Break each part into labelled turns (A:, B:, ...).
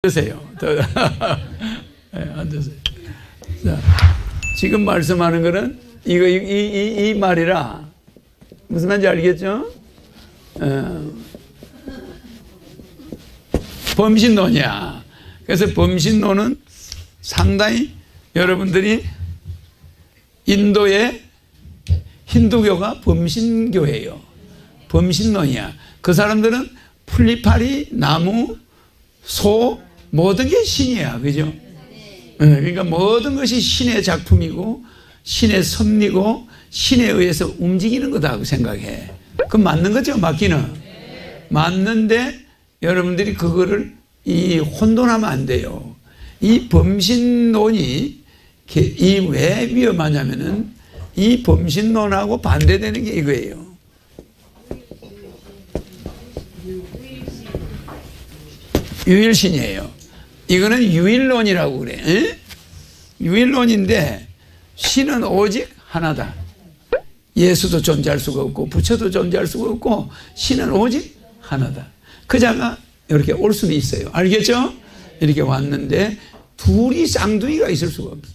A: 앉으세요. 네, 앉으세요. 자, 지금 말씀하는 거는 이 말이라 무슨 말인지 알겠죠? 범신론이야. 그래서 범신론은 상당히 여러분들이 인도의 힌두교가 범신교예요. 범신론이야. 그 사람들은 풀리파리, 나무, 소, 모든 게 신이야. 그죠? 그러니까 모든 것이 신의 작품이고 신의 섭리고 신에 의해서 움직이는 거다고 생각해. 그건 맞는 거죠? 맞기는. 맞는데 여러분들이 그거를 혼돈하면 안 돼요. 이 범신론이 왜 위험하냐면은 이 범신론하고 반대되는 게 이거예요. 유일신이에요. 이거는 유일론이라고 그래. 에? 유일론인데 신은 오직 하나다. 예수도 존재할 수가 없고 부처도 존재할 수가 없고 신은 오직 하나다. 그 자가 이렇게 올 수는 있어요. 알겠죠? 이렇게 왔는데 둘이 쌍둥이가 있을 수가 없어.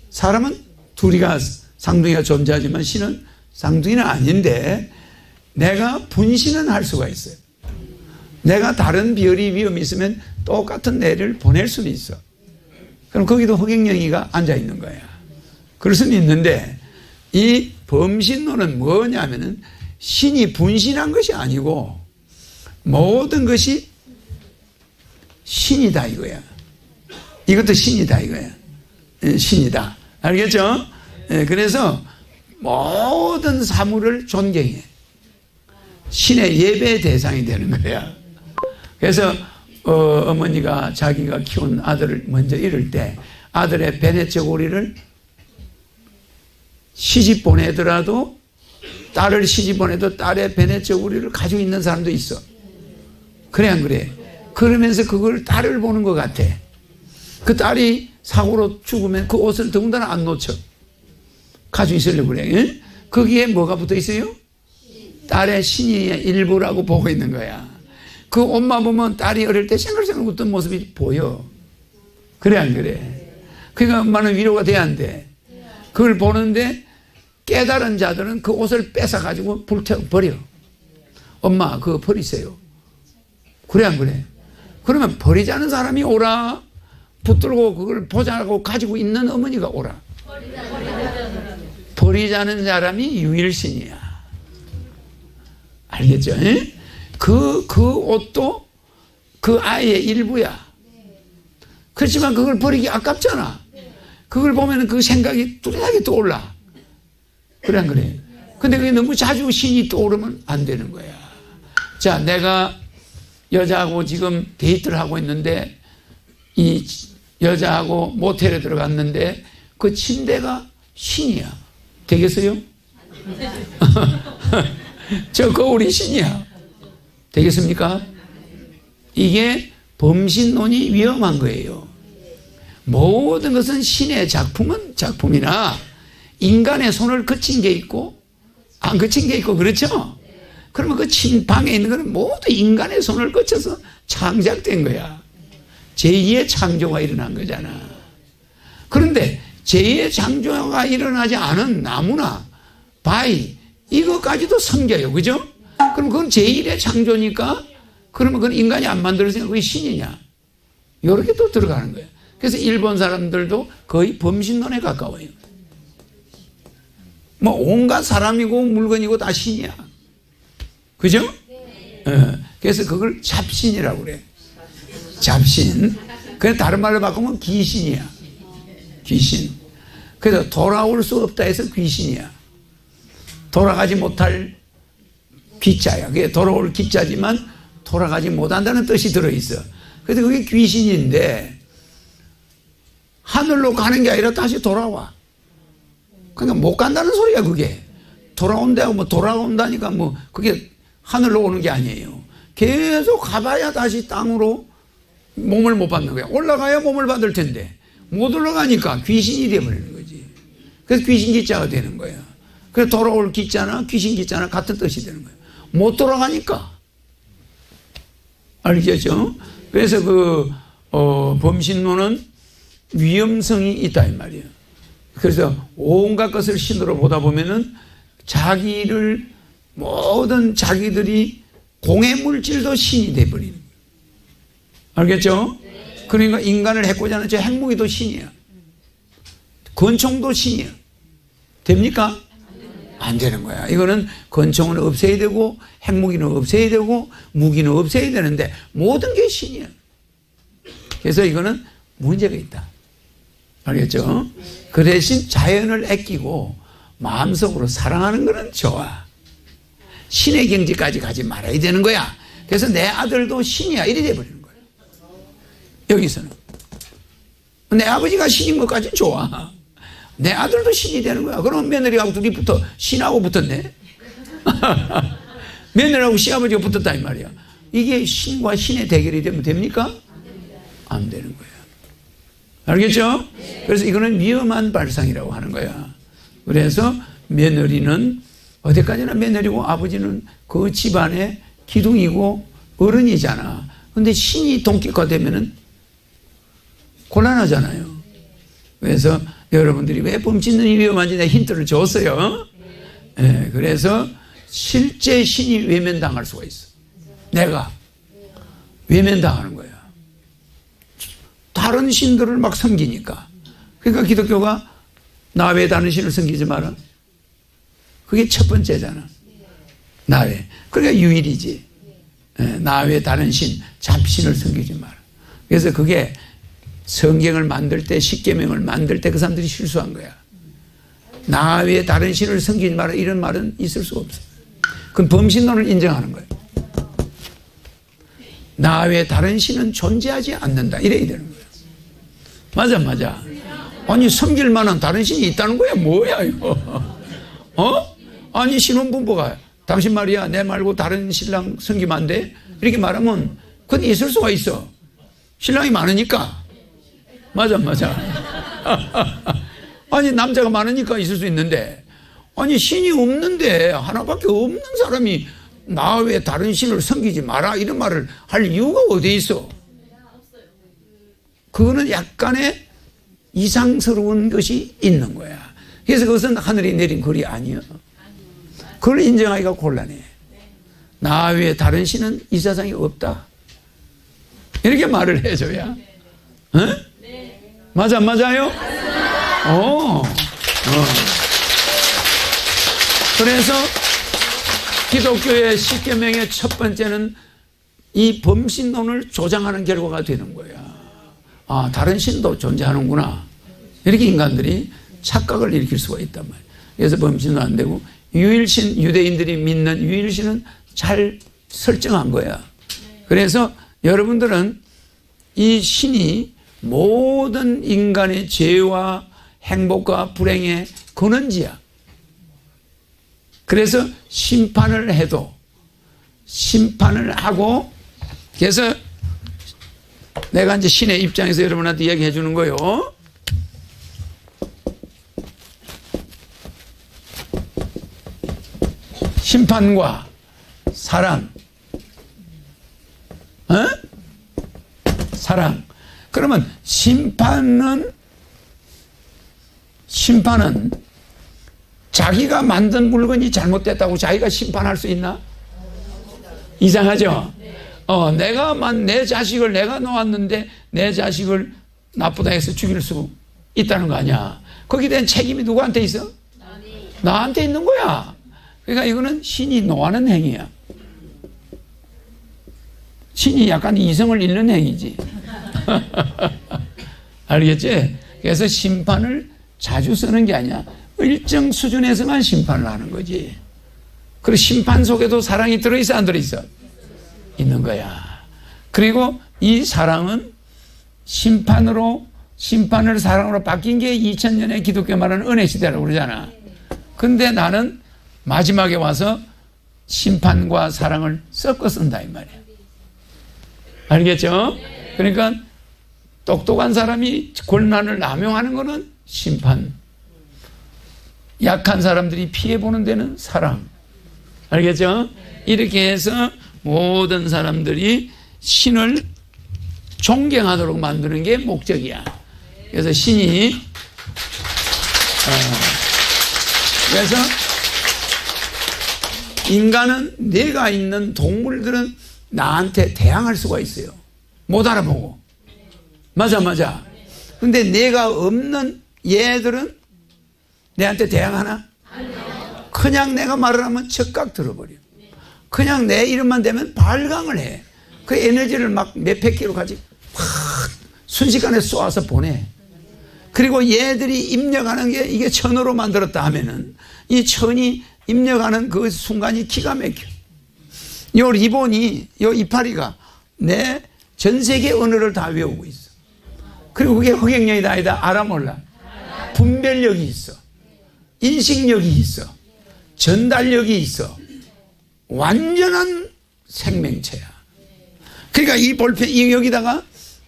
A: 사람은 둘이가 쌍둥이가 존재하지만 신은 쌍둥이는 아닌데 내가 분신은 할 수가 있어요. 내가 다른 별이 위험이 있으면 똑같은 애를 보낼 수는 있어. 그럼 거기도 흑행령이가 앉아 있는 거야. 그럴 수는 있는데 이 범신론은 뭐냐면은 신이 분신한 것이 아니고 모든 것이 신이다 이거야. 이것도 신이다 이거야. 신이다. 알겠죠? 그래서 모든 사물을 존경해. 신의 예배 대상이 되는 거야. 그래서 어머니가 자기가 키운 아들을 먼저 잃을 때 아들의 베네쩌고리를 시집 보내더라도 딸을 시집 보내도 딸의 베네쩌고리를 가지고 있는 사람도 있어. 그래 안 그래? 그러면서 그걸 딸을 보는 것 같아. 그 딸이 사고로 죽으면 그 옷을 더군다나 안 놓쳐. 가지고 있으려고 그래. 응? 거기에 뭐가 붙어 있어요? 딸의 신의 일부라고 보고 있는 거야. 그 옷만 보면 딸이 어릴 때 생글생글 웃던 모습이 보여. 그래 안 그래? 그러니까 엄마는 위로가 돼야 안 돼. 그걸 보는데 깨달은 자들은 그 옷을 뺏어가지고 버려. 엄마 그거 버리세요. 그래 안 그래? 그러면 버리자는 사람이 오라. 붙들고 그걸 보자고 가지고 있는 어머니가 오라. 버리자는 사람이 유일신이야. 알겠죠? 그 옷도 그 아이의 일부야. 그렇지만 그걸 버리기 아깝잖아. 그걸 보면 그 생각이 뚜렷하게 떠올라. 그래 안 그래? 근데 그게 너무 자주 신이 떠오르면 안 되는 거야. 자, 내가 여자하고 지금 데이트를 하고 있는데 이 여자하고 모텔에 들어갔는데 그 침대가 신이야. 되겠어요? 저 거울이 신이야. 되겠습니까? 이게 범신론이 위험한 거예요. 모든 것은 신의 작품은 작품이나 인간의 손을 거친 게 있고 안 거친 게 있고 그렇죠? 그러면 그 방에 있는 것은 모두 인간의 손을 거쳐서 창작된 거야. 제2의 창조가 일어난 거잖아. 그런데 제2의 창조가 일어나지 않은 나무나 바위 이것까지도 섬겨요. 그죠? 그럼 그건 제1의 창조니까 그러면 그건 인간이 안 만들었으니까 그게 신이냐? 이렇게 또 들어가는 거예요. 그래서 일본 사람들도 거의 범신론에 가까워요. 뭐 온갖 사람이고 물건이고 다 신이야. 그죠? 그래서 그걸 잡신이라고 그래. 잡신. 그래서 다른 말로 바꾸면 귀신이야. 귀신. 그래서 돌아올 수 없다 해서 귀신이야. 돌아가지 못할 귀자야. 그게 돌아올 귀자지만 돌아가지 못한다는 뜻이 들어있어. 그래서 그게 귀신인데 하늘로 가는 게 아니라 다시 돌아와. 그러니까 못 간다는 소리야 그게. 돌아온다고 뭐 돌아온다니까 뭐 그게 하늘로 오는 게 아니에요. 계속 가봐야 다시 땅으로 몸을 못 받는 거야. 올라가야 몸을 받을 텐데 못 올라가니까 귀신이 되어버리는 거지. 그래서 귀신 기자가 되는 거야. 그래서 돌아올 기자나 귀신 기자나 같은 뜻이 되는 거야. 못 돌아가니까. 알겠죠? 그래서 범신론은 위험성이 있다 이 말이에요. 그래서 온갖 것을 신으로 보다 보면은 모든 자기들이 공해 물질도 신이 돼버리는 거예요. 알겠죠? 그러니까 인간을 해코지 하는 저 핵무기도 신이야. 권총도 신이야. 됩니까? 안 되는 거야. 이거는 권총은 없애야 되고 핵무기는 없애야 되고 무기는 없애야 되는데 모든 게 신이야. 그래서 이거는 문제가 있다. 알겠죠? 그 대신 자연을 아끼고 마음속으로 사랑하는 거는 좋아. 신의 경지까지 가지 말아야 되는 거야. 그래서 내 아들도 신이야. 이래 돼버리는 거야. 여기서는. 내 아버지가 신인 것까지는 좋아. 내 아들도 신이 되는 거야. 그럼 며느리하고 둘이 신하고 붙었네. 며느리하고 시아버지가 붙었다 이 말이야. 이게 신과 신의 대결이 되면 됩니까? 안 되는 거야. 알겠죠? 그래서 이거는 위험한 발상이라고 하는 거야. 그래서 며느리는 어디까지나 며느리고 아버지는 그 집안의 기둥이고 어른이잖아. 근데 신이 동격화되면은 곤란하잖아요. 그래서 여러분들이 왜 범신론이 위험한지 내가 힌트를 줬어요. 네, 그래서 실제 신이 외면당할 수가 있어. 내가 외면당하는 거야. 다른 신들을 막 섬기니까. 그러니까 기독교가 나 외에 다른 신을 섬기지 마라. 그게 첫 번째잖아. 나 외. 그러니까 유일이지. 나 외에 다른 신, 잡신을 섬기지 마라. 그래서 그게 성경을 만들 때, 십계명을 만들 때 그 사람들이 실수한 거야. 나 외에 다른 신을 섬기지 마라 이런 말은 있을 수가 없어. 그건 범신론을 인정하는 거예요. 나 외에 다른 신은 존재하지 않는다 이래야 되는 거예요. 맞아. 아니 섬길 만한 다른 신이 있다는 거야. 뭐야 이거. 아니 신혼부부가 당신 말이야 내 말고 다른 신랑 섬기면 안 돼? 이렇게 말하면 그건 있을 수가 있어. 신랑이 많으니까. 맞아. 아니 남자가 많으니까 있을 수 있는데 아니 신이 없는데 하나밖에 없는 사람이 나 외에 다른 신을 섬기지 마라 이런 말을 할 이유가 어디에 있어? 그거는 약간의 이상스러운 것이 있는 거야. 그래서 그것은 하늘이 내린 글이 아니야. 그걸 인정하기가 곤란해. 나 외에 다른 신은 이 세상에 없다. 이렇게 말을 해줘야. 맞아, 안 맞아요? 그래서 기독교의 십계명의 첫 번째는 이 범신론을 조장하는 결과가 되는 거야. 아, 다른 신도 존재하는구나. 이렇게 인간들이 착각을 일으킬 수가 있단 말이야. 그래서 범신은 안 되고 유일신, 유대인들이 믿는 유일신은 잘 설정한 거야. 그래서 여러분들은 이 신이 모든 인간의 죄와 행복과 불행의 근원지야. 그래서 심판을 해도 심판을 하고 그래서 내가 이제 신의 입장에서 여러분한테 이야기해 주는 거요. 심판과 사랑. 사랑. 그러면 심판은 자기가 만든 물건이 잘못됐다고 자기가 심판할 수 있나? 이상하죠? 내 자식을 내가 놓았는데 내 자식을 나쁘다 해서 죽일 수 있다는 거 아니야. 거기에 대한 책임이 누구한테 있어? 나한테 있는 거야. 그러니까 이거는 신이 노하는 행위야. 신이 약간 이성을 잃는 행위지. 알겠지? 그래서 심판을 자주 쓰는 게 아니야. 일정 수준에서만 심판을 하는 거지. 그리고 심판 속에도 사랑이 들어있어, 안 들어있어? 있는 거야. 그리고 이 사랑은 심판을 사랑으로 바뀐 게 2000년의 기독교 말하는 은혜 시대라고 그러잖아. 근데 나는 마지막에 와서 심판과 사랑을 섞어 쓴다 이 말이야. 알겠죠? 그러니까 똑똑한 사람이 권한을 남용하는 거는 심판, 약한 사람들이 피해보는 데는 사랑. 알겠죠? 이렇게 해서 모든 사람들이 신을 존경하도록 만드는 게 목적이야. 그래서 신이 그래서 인간은 내가 있는 동물들은 나한테 대항할 수가 있어요. 못 알아보고. 맞아. 근데 내가 없는 얘들은 내한테 대항하나? 그냥 내가 말을 하면 즉각 들어버려. 그냥 내 이름만 되면 발광을 해. 그 에너지를 막 몇백 킬로까지 확 순식간에 쏘아서 보내. 그리고 얘들이 입력하는 게 이게 천으로 만들었다 하면은 이 천이 입력하는 그 순간이 기가 막혀. 요 리본이, 요 이파리가 내 전 세계 언어를 다 외우고 있어. 그리고 그게 허경영이다 아니다 알아 몰라. 분별력이 있어. 인식력이 있어. 전달력이 있어. 완전한 생명체야. 그러니까 이 볼펜 여기다가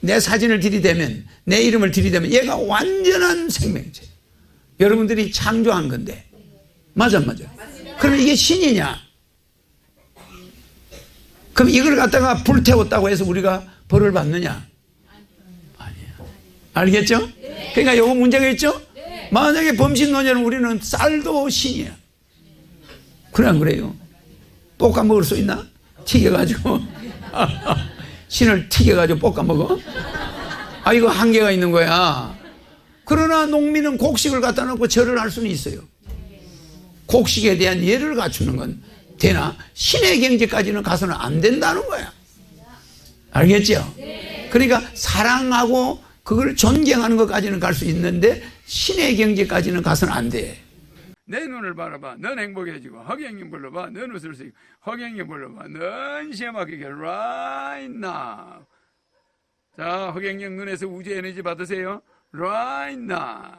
A: 내 사진을 들이대면, 내 이름을 들이대면 얘가 완전한 생명체. 여러분들이 창조한 건데. 맞아. 그러면 이게 신이냐? 그럼 이걸 갖다가 불태웠다고 해서 우리가 벌을 받느냐? 아니야. 알겠죠? 그러니까 요거 문제가 있죠? 만약에 범신론자는 우리는 쌀도 신이야. 그래 안 그래요? 볶아 먹을 수 있나? 튀겨가지고 신을 튀겨가지고 볶아 먹어? 아, 이거 한계가 있는 거야. 그러나 농민은 곡식을 갖다 놓고 절을 할 수는 있어요. 곡식에 대한 예를 갖추는 건 되나? 신의 경지까지는 가서는 안 된다는 거야. 알겠죠? 그러니까 사랑하고 그걸 존경하는 것까지는 갈 수 있는데 신의 경지까지는 가서는 안 돼. 내 눈을 바라봐. 넌 행복해지고. 허경영 불러봐. 넌 웃을 수 있고. 허경영 불러봐. 넌 시험하게 right now. 자, 허경영 눈에서 우주 에너지 받으세요. right now.